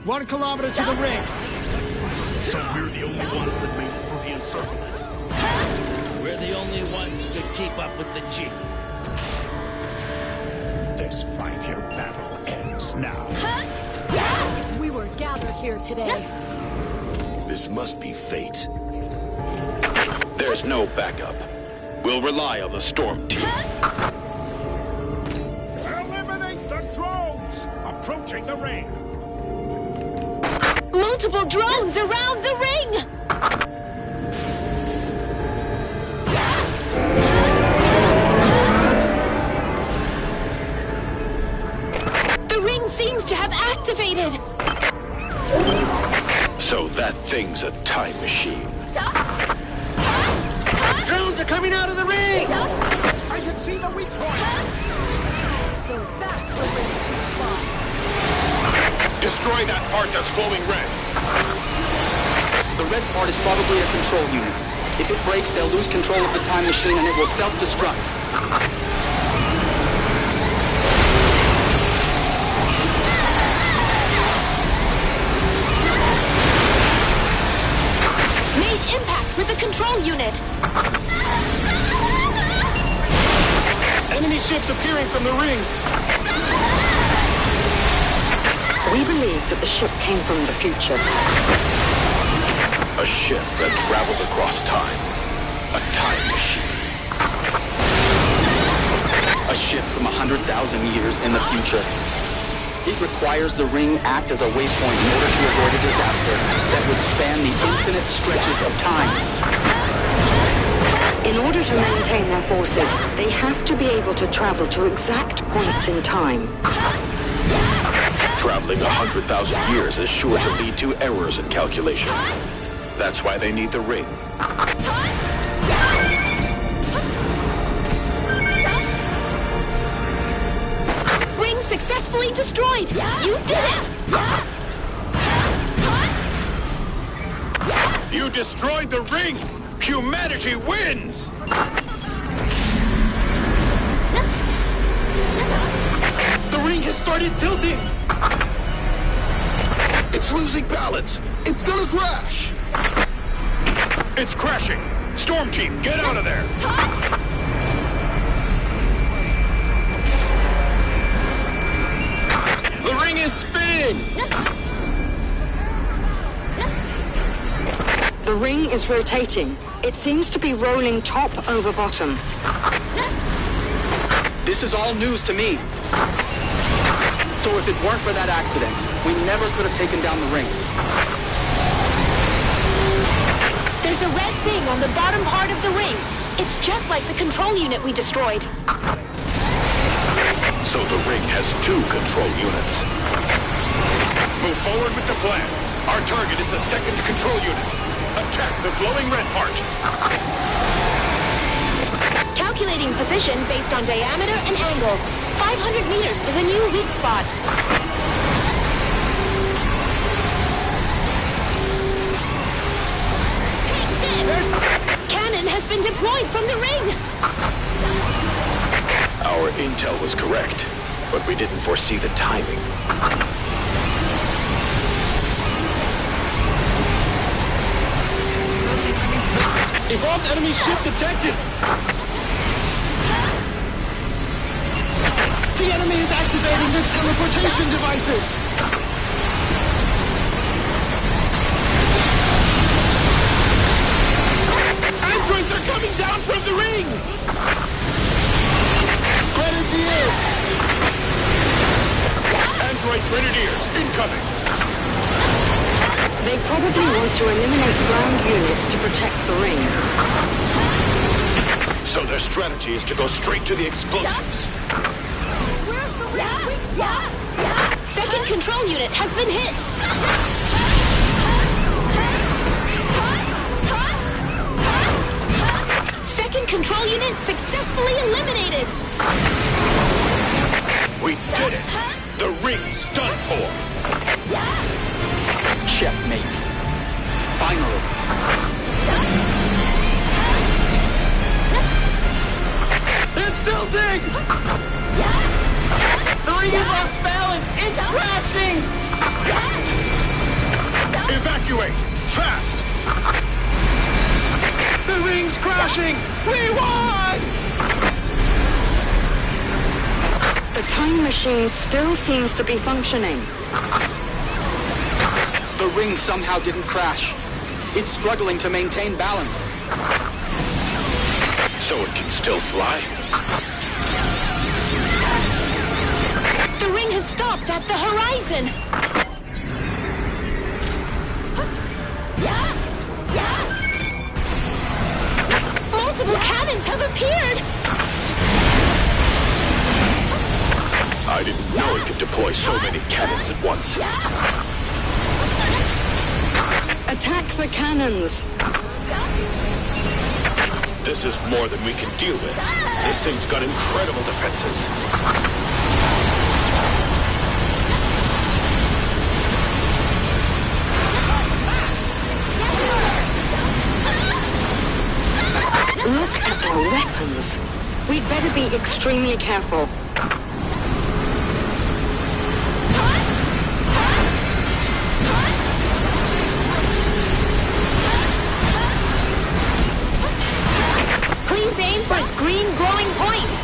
1 kilometer to the ring. So we're the only ones that made it through the encirclement. We're the only ones who could keep up with the Chief. This 5-year battle ends now. We were gathered here today. This must be fate. There's no backup. We'll rely on the storm team. Eliminate the drones! Approaching the ring! Multiple drones around the ring! The ring seems to have activated! So that thing's a time machine. Drones are coming out of the ring! I can see the weak point! So that's the ring's weak spot. Destroy that part that's glowing red. The red part is probably a control unit. If it breaks, they'll lose control of the time machine and it will self-destruct. Made impact with the control unit! Enemy ships appearing from the ring. We believe that the ship came from the future. A ship that travels across time. A time machine. A ship from 100,000 years in the future. It requires the ring act as a waypoint in order to avoid a disaster that would span the infinite stretches of time. In order to maintain their forces, they have to be able to travel to exact points in time. Traveling 100,000 years is sure to lead to errors in calculation. That's why they need the ring. Ring successfully destroyed! You did it! You destroyed the ring! Humanity wins! The ring has started tilting! It's losing balance! It's gonna crash! It's crashing! Storm team, get out of there! The ring is spinning! The ring is rotating. It seems to be rolling top over bottom. This is all news to me. So if it weren't for that accident, we never could have taken down the ring. There's a red thing on the bottom part of the ring. It's just like the control unit we destroyed. So the ring has 2 control units. Move forward with the plan. Our target is the second control unit. Attack the glowing red part. Calculating position based on diameter and angle. 500 meters to the new weak spot. Take this! Cannon has been deployed from the ring! Our intel was correct, but we didn't foresee the timing. Evolved enemy ship detected! The enemy is activating their teleportation devices! Androids are coming down from the ring! Grenadiers! Android Grenadiers, incoming! They probably want to eliminate ground units to protect the ring. So their strategy is to go straight to the explosives. Where's the ring's weak spot? Second control unit has been hit! Second control unit successfully eliminated! We did it! The ring's done for! Checkmate. Finally. It's tilting! The ring has lost balance! It's crashing! Evacuate! Fast! The ring's crashing! We won! The time machine still seems to be functioning. The ring somehow didn't crash. It's struggling to maintain balance. So it can still fly? The ring has stopped at the horizon. Multiple cannons have appeared. I didn't know it could deploy so many cannons at once. Attack the cannons! This is more than we can deal with. This thing's got incredible defenses. Look at their weapons. We'd better be extremely careful. Please aim for its green glowing point.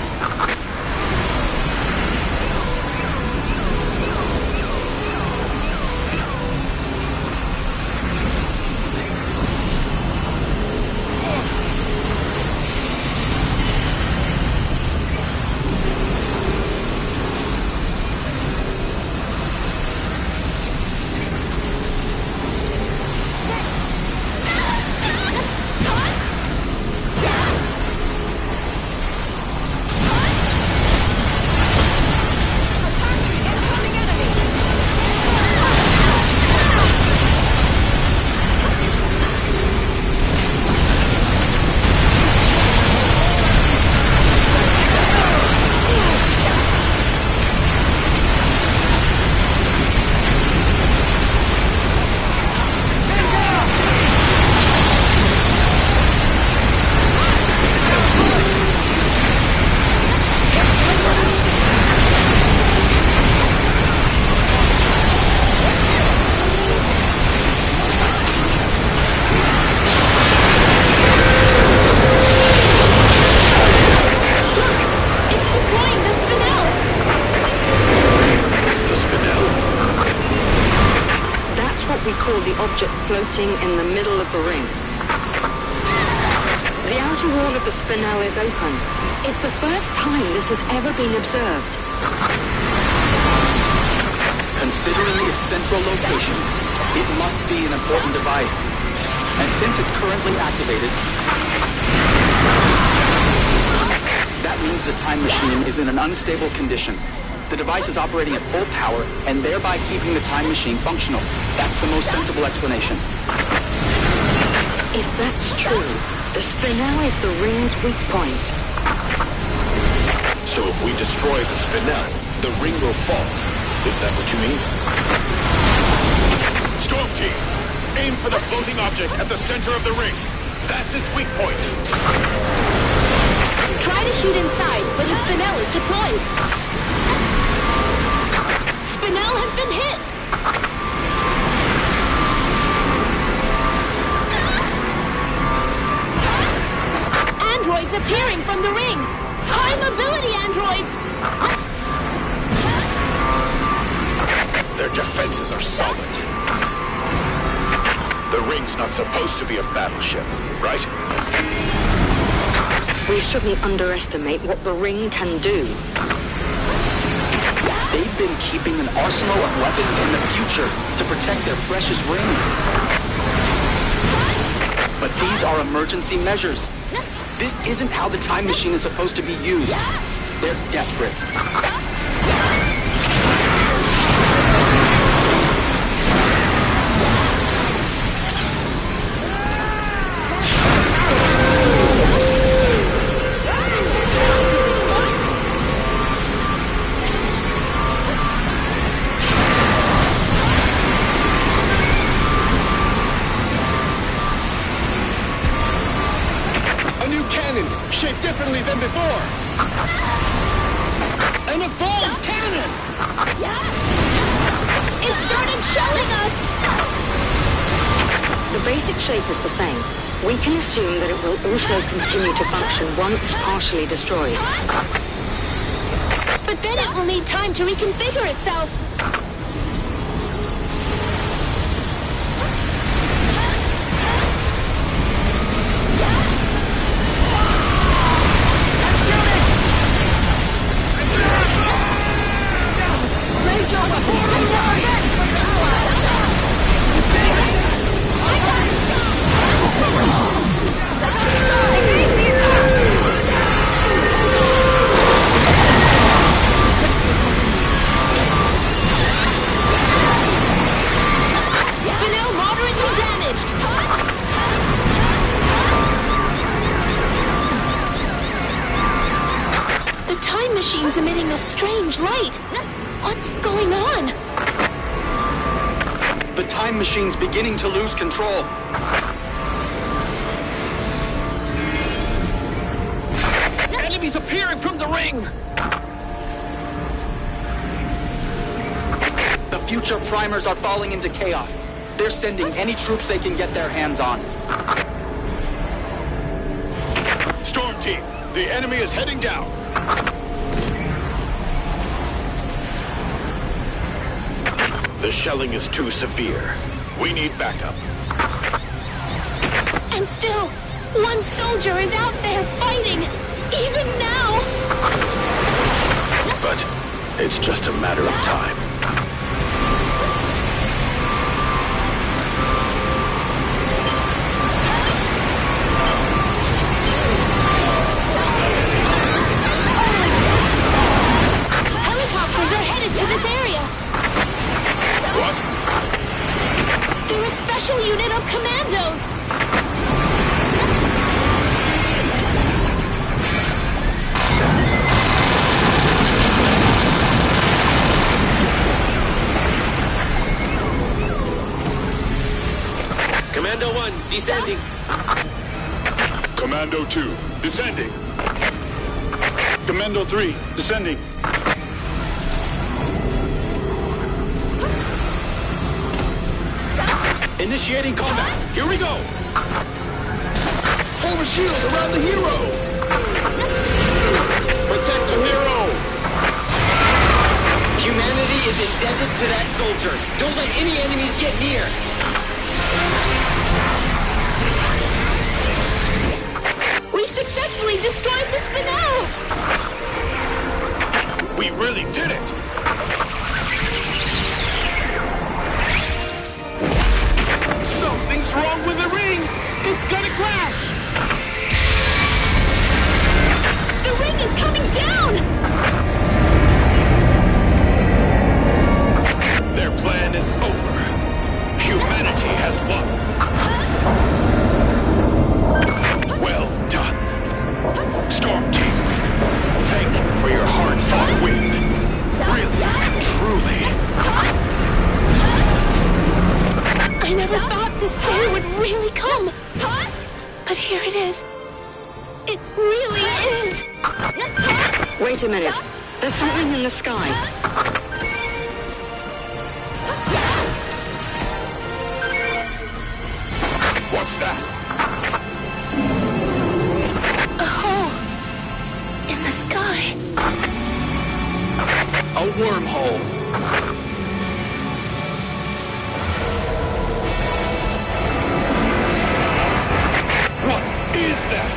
object floating in the middle of the ring. The outer wall of the spinel is open. It's the first time this has ever been observed. Considering its central location, it must be an important device. And since it's currently activated, that means the time machine is in an unstable condition. The device is operating at full power and thereby keeping the time machine functional. That's the most sensible explanation. If that's true, the spinel is the ring's weak point. So if we destroy the spinel, the ring will fall. Is that what you mean? Storm Team, aim for the floating object at the center of the ring. That's its weak point. Try to shoot inside, but the spinel is deployed. Spinel has been hit! Androids appearing from the ring! High mobility androids! Their defenses are solid. The ring's not supposed to be a battleship, right? We shouldn't underestimate what the ring can do. They've been keeping an arsenal of weapons in the future to protect their precious ring. But these are emergency measures. This isn't how the time machine is supposed to be used. They're desperate. Shaped differently than before. And it falls basic shape is the same. We can assume that it will also continue to function once partially destroyed. But then it will need time to reconfigure itself. Machine's emitting a strange light. What's going on? The time machine's beginning to lose control. Enemies appearing from the ring! The future primers are falling into chaos. They're sending any troops they can get their hands on. Storm team, the enemy is heading down. The shelling is too severe. We need backup. And still, one soldier is out there fighting, even now! But it's just a matter of time. Helicopters are headed to this area. What? They're a special unit of commandos! Commando 1, descending. Commando 2, descending. Commando 3, descending. Initiating combat. Here we go. Form a shield around the hero. Protect the hero. Humanity is indebted to that soldier. Don't let any enemies get near. We successfully destroyed the Spinel! We really did it. Something's wrong with the ring. It's gonna crash. The ring is coming down! Their plan is over. Humanity has won. Well done. Storm Team, thank you for your hard-fought win. Really and truly. I never thought this day would really come. But here it is. It really is. Wait a minute. There's something in the sky. What's that? A hole in the sky. A wormhole. What is that?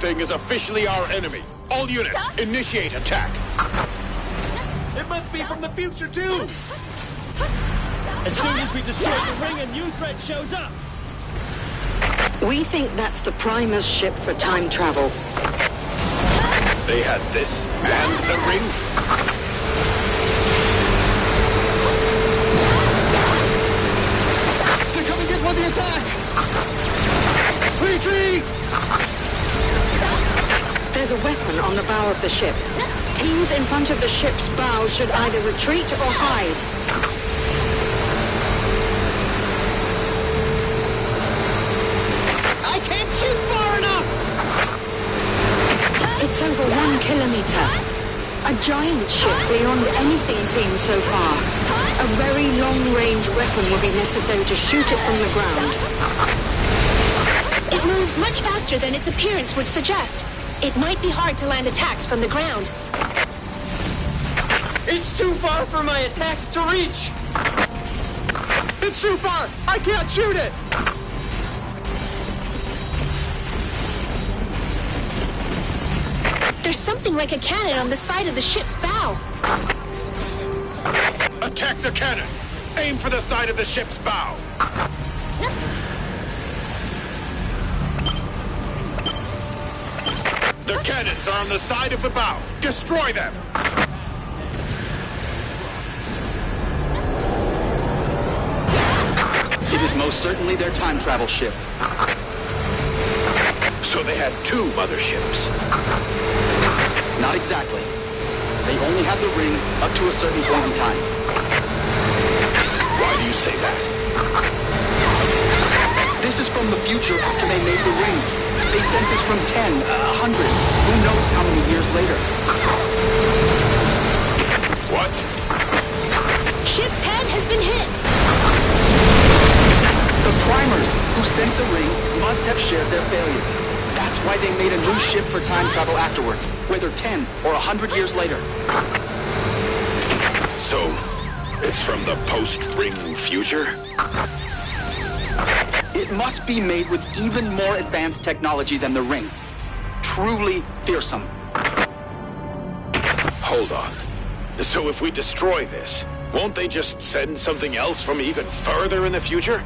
thing is officially our enemy. All units, initiate attack. It must be from the future, too! As soon as we destroy the ring, a new threat shows up. We think that's the Primer's ship for time travel. They had this and the ring? They're coming in for the attack! Retreat! There's a weapon on the bow of the ship. Teams in front of the ship's bow should either retreat or hide. I can't shoot far enough! It's over 1 kilometer. A giant ship beyond anything seen so far. A very long-range weapon will be necessary to shoot it from the ground. It moves much faster than its appearance would suggest. It might be hard to land attacks from the ground. It's too far for my attacks to reach! It's too far! I can't shoot it! There's something like a cannon on the side of the ship's bow. Attack the cannon! Aim for the side of the ship's bow! The cannons are on the side of the bow! Destroy them! It is most certainly their time travel ship. So they had 2 motherships. Not exactly. They only had the ring up to a certain point in time. Why do you say that? This is from the future after they made the ring. They sent this from 10, 100, who knows how many years later. What? Ship's head has been hit. The primers who sent the ring must have shared their failure. That's why they made a new ship for time travel afterwards, whether 10 or 100 years later. So, it's from the post-ring future? It must be made with even more advanced technology than the ring. Truly fearsome. Hold on. So if we destroy this, won't they just send something else from even further in the future?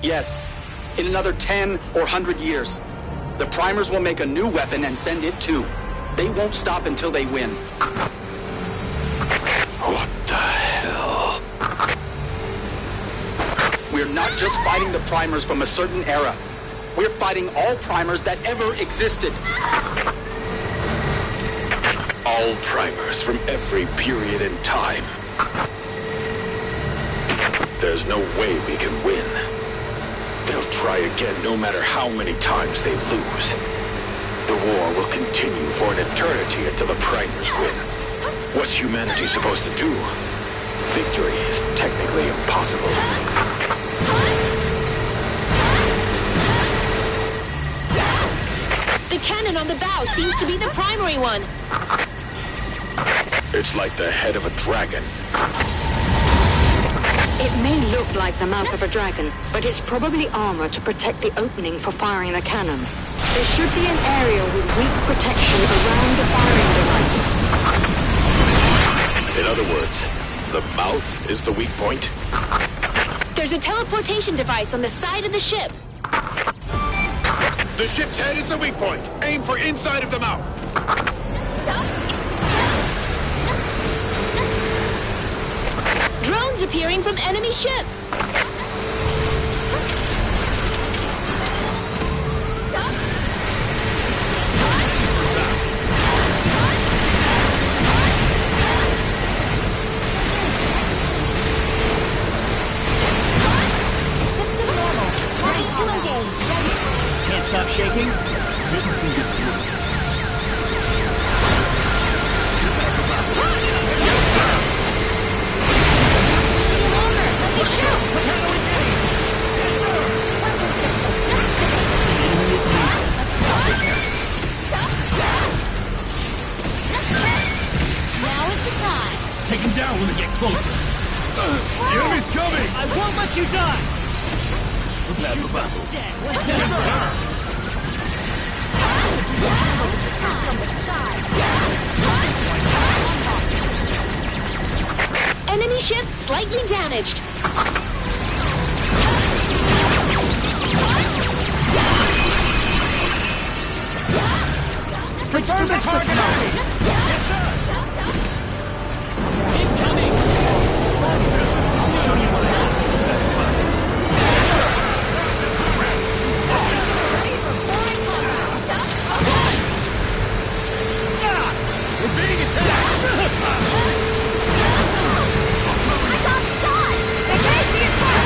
Yes. In another 10 or 100 years, the primers will make a new weapon and send it too. They won't stop until they win. What the hell? We're not just fighting the primers from a certain era. We're fighting all primers that ever existed. All primers from every period in time. There's no way we can win. They'll try again no matter how many times they lose. The war will continue for an eternity until the primers win. What's humanity supposed to do? Victory is technically impossible. The cannon on the bow seems to be the primary one. It's like the head of a dragon. It may look like the mouth of a dragon, but it's probably armor to protect the opening for firing the cannon. There should be an area with weak protection around the firing device. In other words, the mouth is the weak point? There's a teleportation device on the side of the ship. The ship's head is the weak point. Aim for inside of the mouth. Drones appearing from enemy ship. System normal. Ready to engage. Can't stop shaking? Now is the time. Take him down when we get closer. The enemy's coming! I won't let you die! Dead. Yes, sir. attack from the sky. Enemy ship slightly damaged. Switch to reckless mode. Incoming! I'll show you what happens. We're being attacked! I got shot! Evade the attack!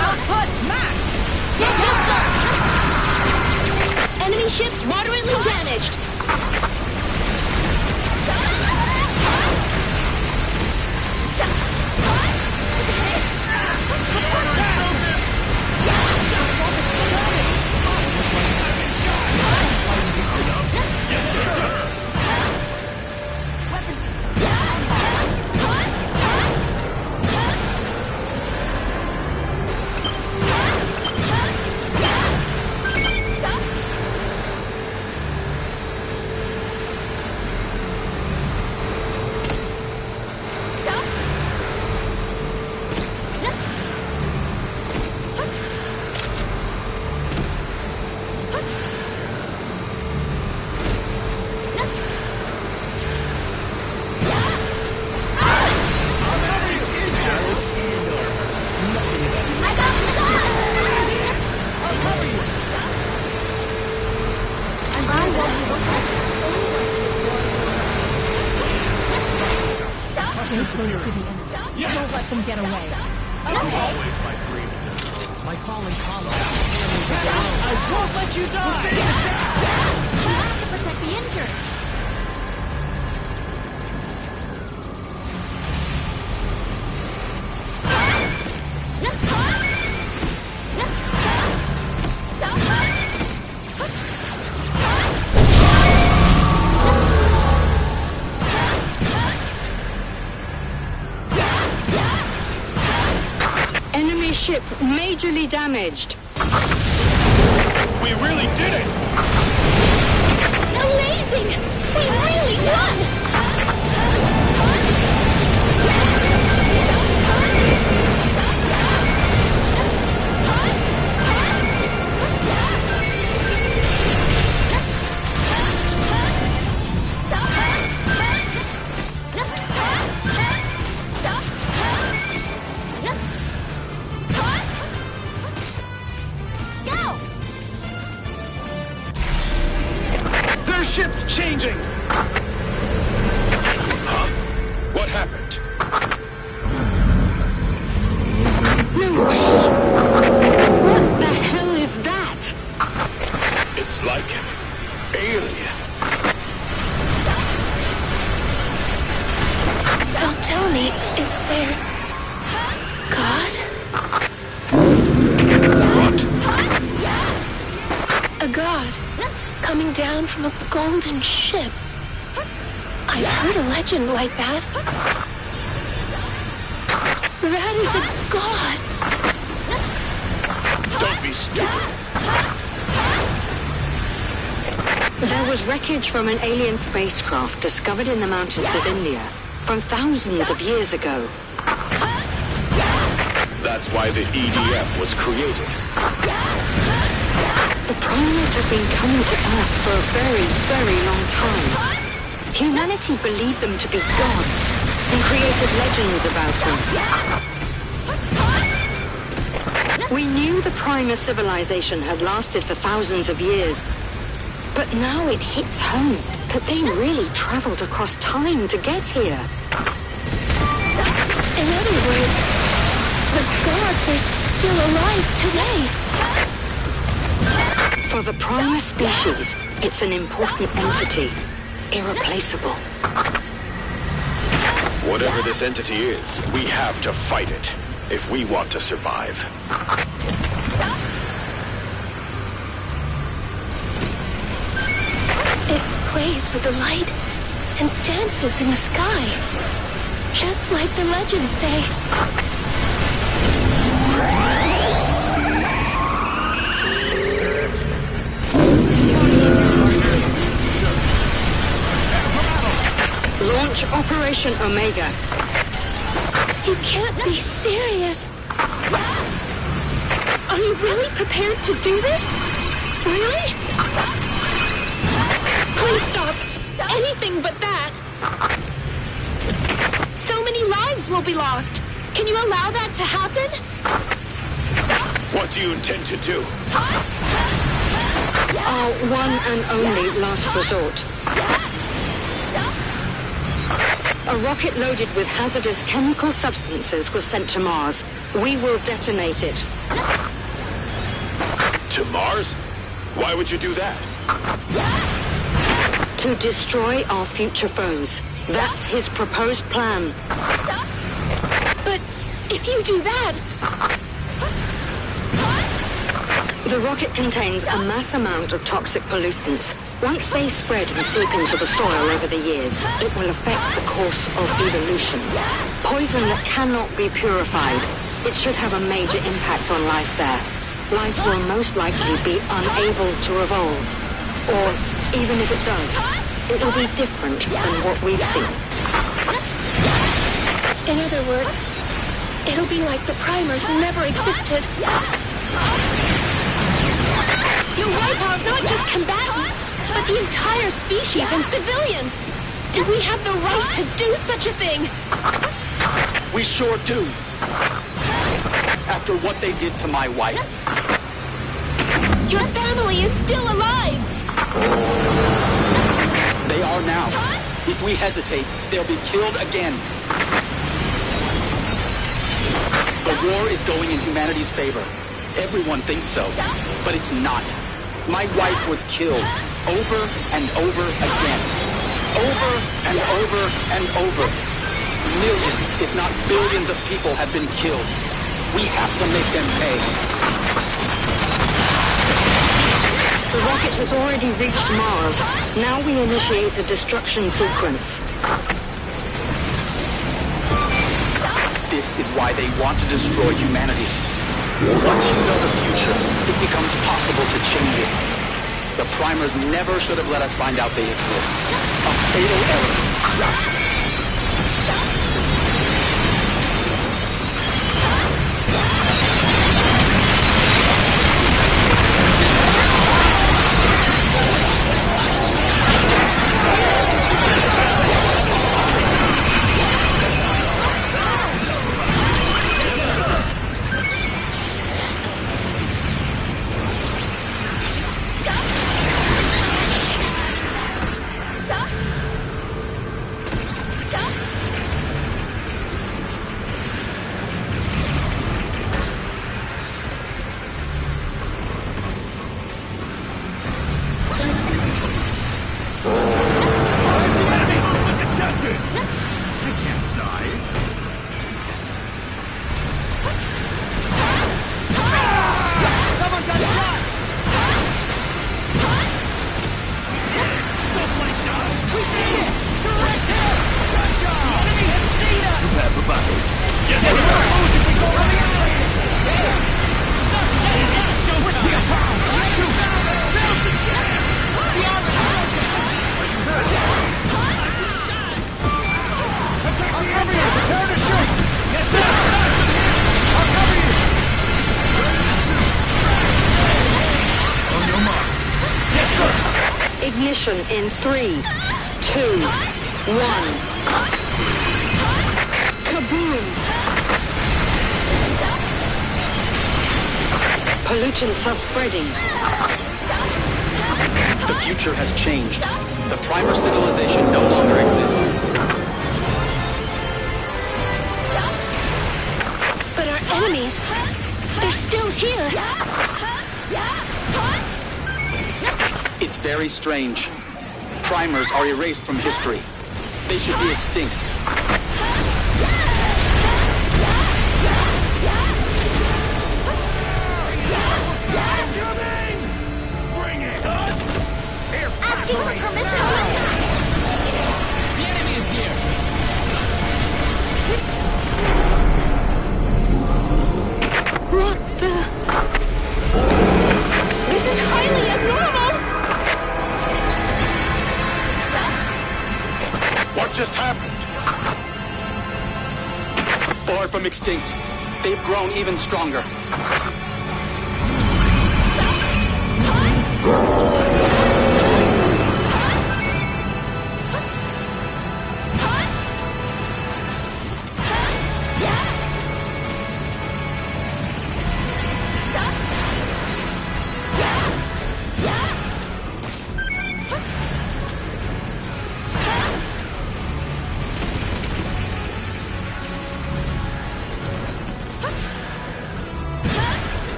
Output max! Yes, sir! Enemy ship moderately damaged. I got shot! I'll cover you! And I want to look like only once this war is over. Stay close to the enemy. Don't let them get away. Okay. Always my dream. My fallen comrades. I won't let you die! We have to protect the injured. Enemy ship majorly damaged. We really did it! Amazing! We really won! Their ship's changing! Huh? What happened? No way! What the hell is that? It's like an alien. Don't tell me it's their god? What? A god coming down from a golden ship. I've heard a legend like that. That is a god. Don't be stupid. There was wreckage from an alien spacecraft discovered in the mountains of India from thousands of years ago. That's why the EDF was created. The Primus have been coming to Earth for a very, very long time. Humanity believed them to be gods and created legends about them. We knew the Primus civilization had lasted for thousands of years, but now it hits home that they really traveled across time to get here. In other words, the gods are still alive today. For the Primus species, it's an important entity. irreplaceable. Whatever this entity is, we have to fight it if we want to survive. It plays with the light and dances in the sky, just like the legends say. Launch Operation Omega. You can't be serious. Are you really prepared to do this? Really? Please stop. Anything but that. So many lives will be lost. Can you allow that to happen? What do you intend to do? Our one and only last resort. A rocket loaded with hazardous chemical substances was sent to Mars. We will detonate it. To Mars? Why would you do that? To destroy our future foes. That's his proposed plan. But if you do that... The rocket contains a mass amount of toxic pollutants. Once they spread and seep into the soil over the years, it will affect the course of evolution. Poison that cannot be purified. It should have a major impact on life there. Life will most likely be unable to evolve. Or, even if it does, it will be different than what we've seen. In other words, it'll be like the primers never existed. You'll wipe out not just combatants, but the entire species and civilians. Do we have the right to do such a thing? We sure do. After what they did to my wife. Your family is still alive. They are now. If we hesitate, they'll be killed again. The war is going in humanity's favor. Everyone thinks so, but it's not. My wife was killed over and over again. Over and over and over. Millions, if not billions of people have been killed. We have to make them pay. The rocket has already reached Mars. Now we initiate the destruction sequence. This is why they want to destroy humanity. Once you know the future, it becomes possible to change it. The primers never should have let us find out they exist. A fatal error. Ignition in 3, 2, 1. Kaboom! Pollutants are spreading. The future has changed. The primer civilization no longer exists. But our enemies, they're still here. It's very strange. primers are erased from history. They should be extinct. Asking for permission to attack! The enemy is here! What the? This is highly abnormal! What just happened? Far from extinct. They've grown even stronger.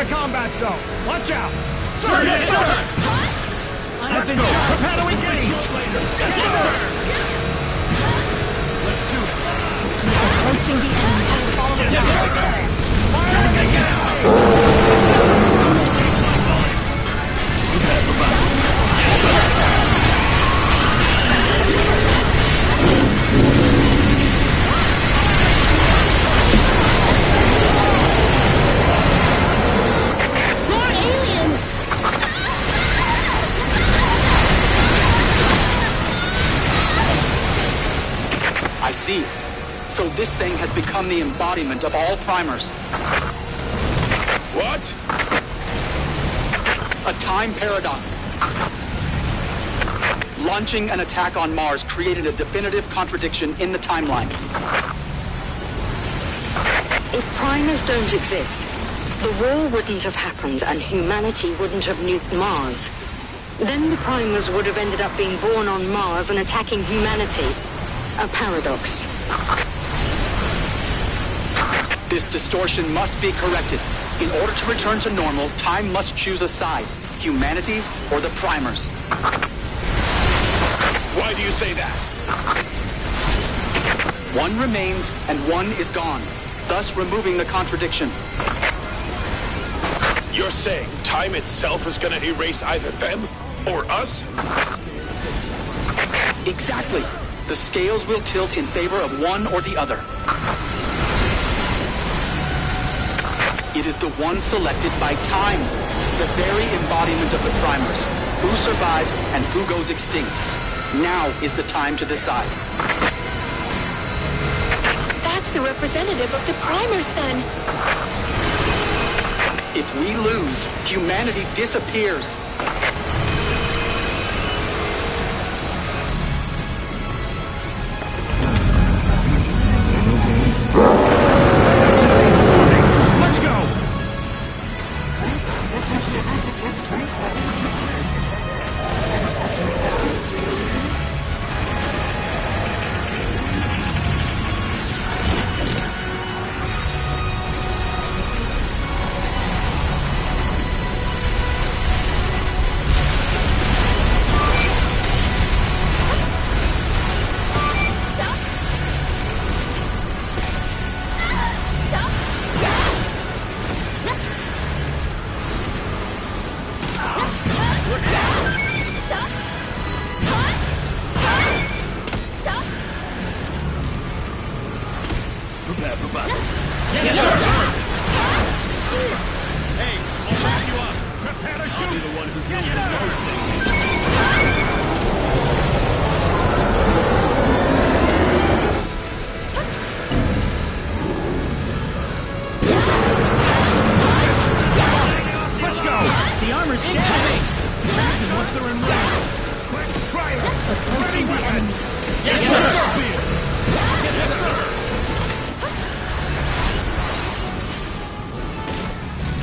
combat zone. Watch out! Sir, yes, sir! Let's go! Prepare to engage! Yes, sir! Let's do it! Approaching the enemy. Follow the More aliens! I see. So this thing has become the embodiment of all primers. What? A time paradox. Launching an attack on Mars created a definitive contradiction in the timeline. If primers don't exist, the war wouldn't have happened and humanity wouldn't have nuked Mars. Then the primers would have ended up being born on Mars and attacking humanity. A paradox. This distortion must be corrected. In order to return to normal, time must choose a side. Humanity or the primers. Why do you say that? One remains and one is gone, thus removing the contradiction. You're saying time itself is gonna erase either them or us? Exactly. The scales will tilt in favor of one or the other. It is the one selected by time, the very embodiment of the primers. Who survives and who goes extinct. Now is the time to decide. That's the representative of the primers, then. If we lose, humanity disappears. Let's go! Prepare for battle. Yes, sir! Hey, I'll back you up! Prepare to shoot! I'll be the one who Yes, kills sir! the most things. Let's go! The armor's incoming! Once they're in range. Quick, try it! Ready weapon! Yes, sir! Spears! Yes, sir!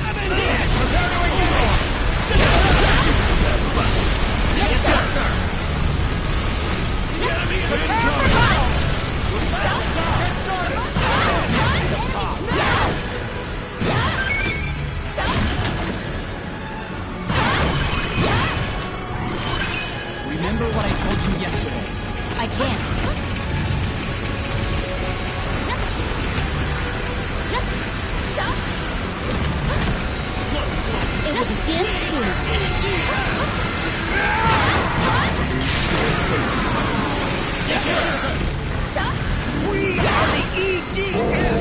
I'm in here! Prepare to engage! Yes, sir! The enemy is incoming! Remember what I told you yesterday. I can't. It'll begin soon. Yes, sir! We are the EDF!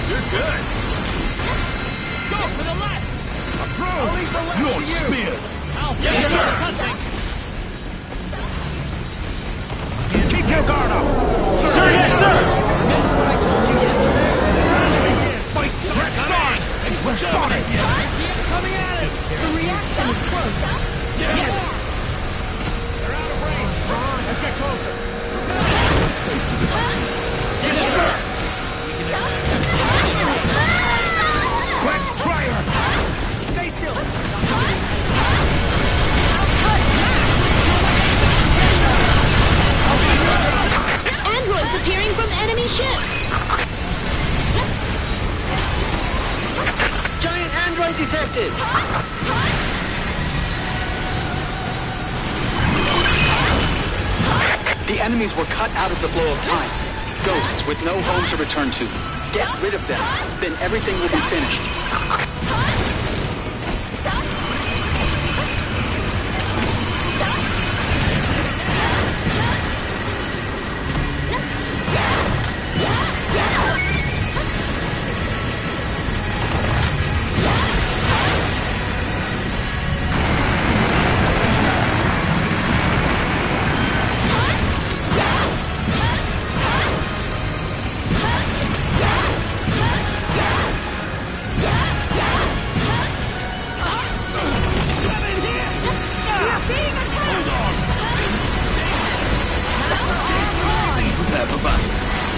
You're good. Go for the left! I'll leave the left to Launch you! spears. Yes, sir! Something. Keep your guard up! Sir, yes, sir! Remember what I told you yesterday? Fight threat start! We're spotted! Coming at us! The reaction is close. Yes! They're out of range. Let's get closer. Safety devices. Yes, sir! Let's try her! Stay still! Androids appearing from enemy ship. Giant android detected! The enemies were cut out of the flow of time. Ghosts with no home to return to. Get rid of them, then everything will be finished.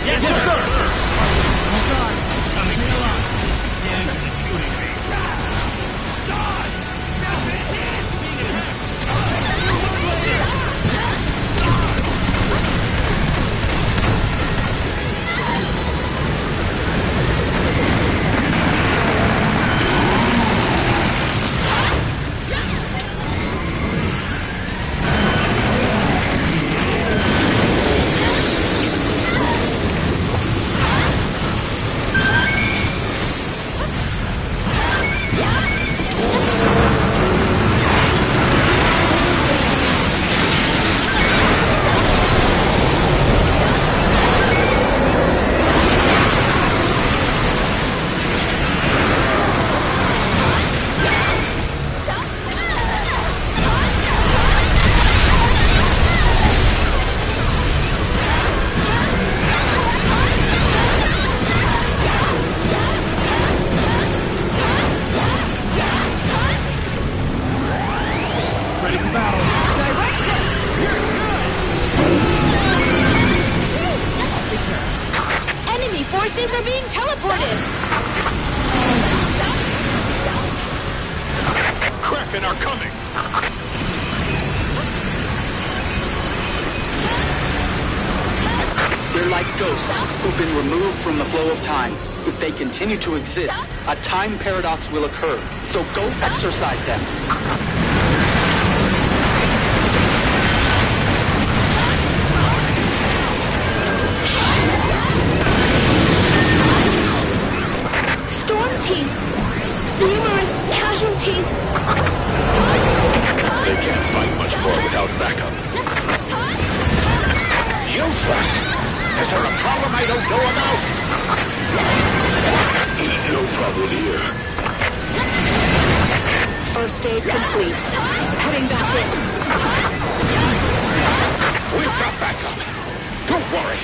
Yes, sir! Enemy forces are being teleported. Kraken are coming! They're like ghosts who've been removed from the flow of time. If they continue to exist, a time paradox will occur. So go exorcise them. Storm team. Numerous casualties. They can't fight much more without backup. Useless! Is there a problem I don't know about? No problem here. First aid complete. Heading back in. We've got backup. Don't worry.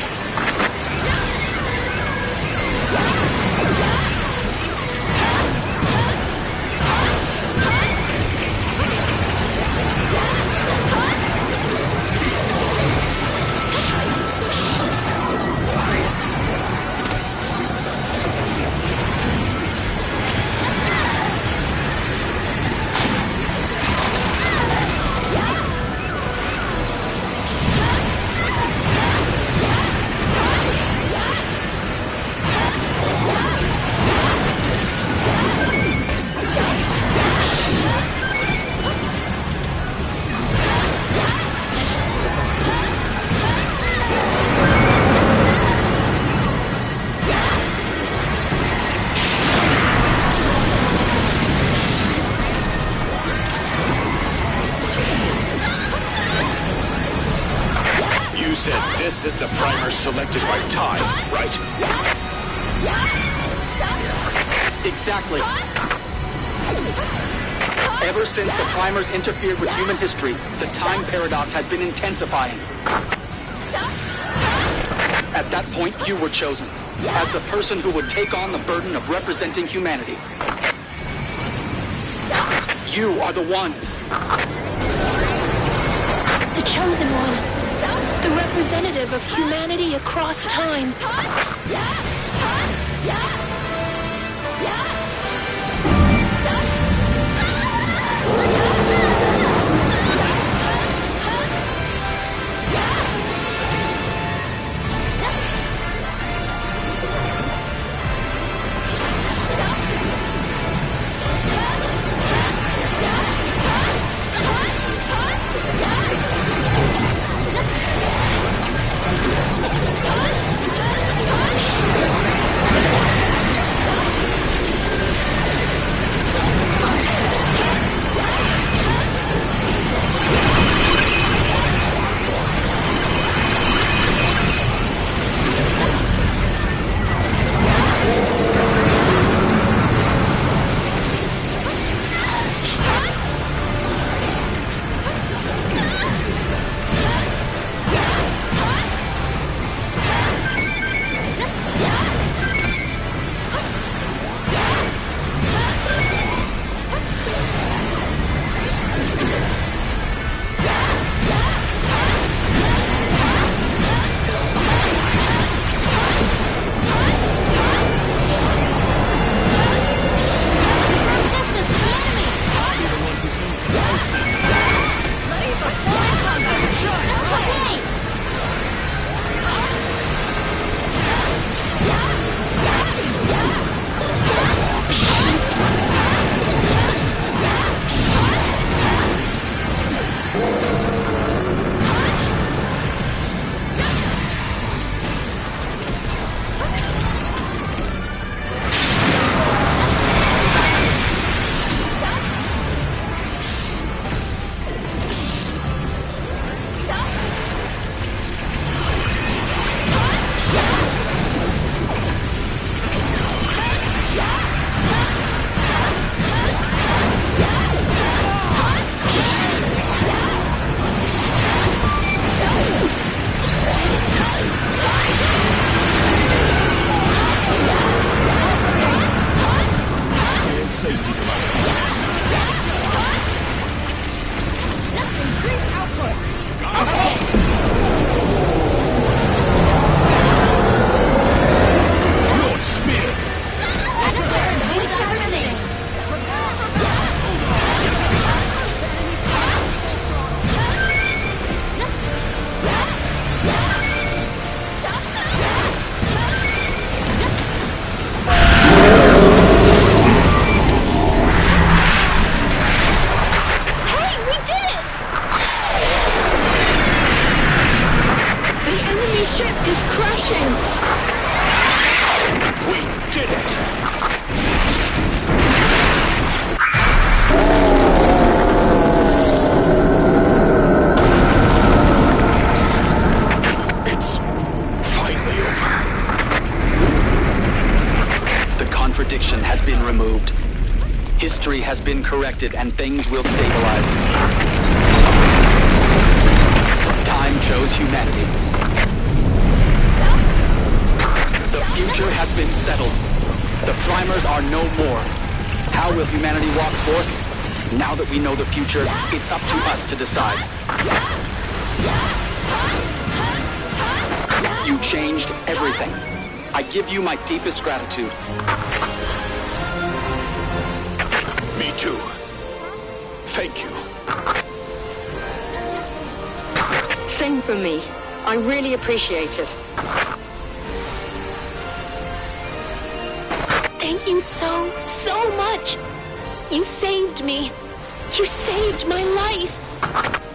said this is the primer selected by time, right? Exactly. Ever since the primers interfered with human history, the time paradox has been intensifying. At that point, you were chosen as the person who would take on the burden of representing humanity. You are the one. The chosen one. The representative of humanity across time. History has been corrected and things will stabilize. Time chose humanity. The future has been settled. The primers are no more. How will humanity walk forth? Now that we know the future, it's up to us to decide. You changed everything. I give you my deepest gratitude. Me too. Thank you. Same for me. I really appreciate it. Thank you so much. You saved me. You saved my life.